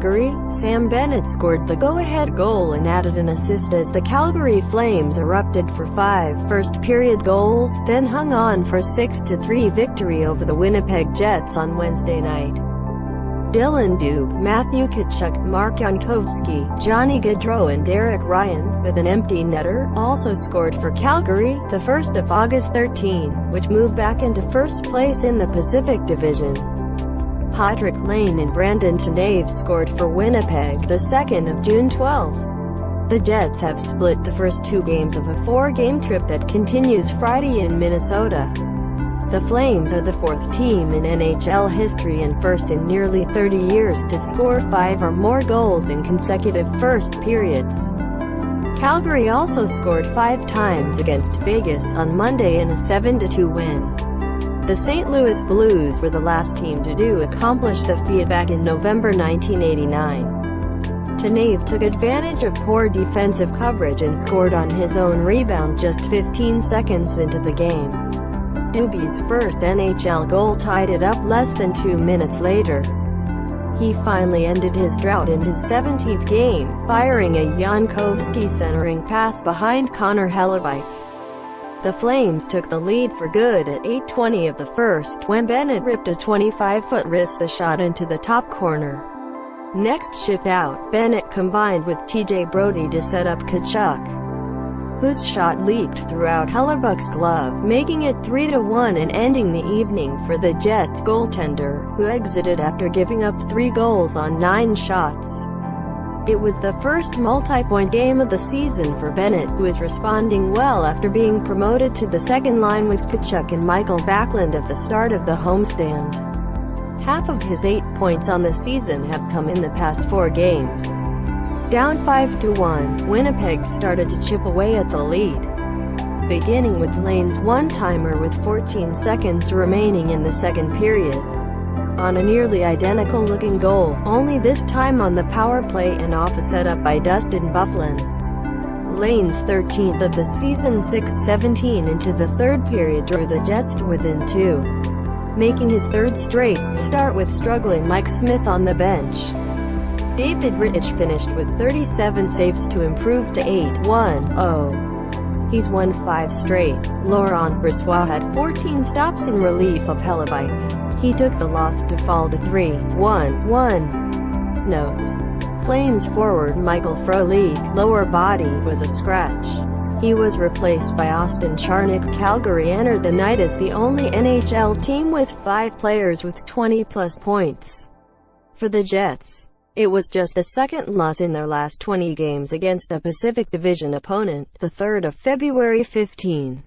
Calgary. Sam Bennett scored the go-ahead goal and added an assist as the Calgary Flames erupted for 5 first-period goals, then hung on for a 6-3 victory over the Winnipeg Jets on Wednesday night. Dillon Dube, Matthew Tkachuk, Mark Jankowski, Gaudreau and Derek Ryan, with an empty netter, also scored for Calgary, the first of August 13, which moved back into first place in the Pacific Division. Patrik, Laine and Tanev scored for Winnipeg, the second of June 12. The Jets have split the first 2 games of a 4-game trip that continues Friday in Minnesota. The Flames are the 4th team in NHL history and first in nearly 30 years to score 5 or more goals in consecutive first periods. Calgary also scored 5 times against Vegas on Monday in a 7-2 win. The St. Louis Blues were the last team to accomplish the feat back in November 1989. Tanev took advantage of poor defensive coverage and scored on his own rebound just 15 seconds into the game. Dube's first NHL goal tied it up less than 2 minutes later. He finally ended his drought in his 17th game, firing a Jankowski centering pass behind Connor Hellebuyck. The Flames took the lead for good at 8:20 of the first when Bennett ripped a 25-foot wrist shot into the top corner. Next shift out, Bennett combined with TJ Brodie to set up Tkachuk, whose shot leaked throughout Hellebuyck's glove, making it 3-1 and ending the evening for the Jets goaltender, who exited after giving up 3 goals on 9 shots. It was the first multi-point game of the season for Bennett, who is responding well after being promoted to the second line with Tkachuk and Michael Backlund at the start of the homestand. Half of his 8 points on the season have come in the past 4 games. Down 5-1, Winnipeg started to chip away at the lead, beginning with Laine's one-timer with 14 seconds remaining in the second period, on a nearly identical-looking goal, only this time on the power play and off a setup by Dustin Byfuglien. Laine's 13th of the season 6-17 into the third period drew the Jets to within 2, making his 3rd straight start with struggling Mike Smith on the bench. David Rittich finished with 37 saves to improve to 8-1-0. He's won 5 straight. Laurent Brossoit had 14 stops in relief of Hellebuyck. He took the loss to fall to 3-1-1. Notes: Flames forward Michael Frolik's lower body was a scratch. He was replaced by Austin Charnik. Calgary entered the night as the only NHL team with 5 players with 20-plus points. For the Jets, it was just the 2nd loss in their last 20 games against a Pacific Division opponent, the 3rd of February 15.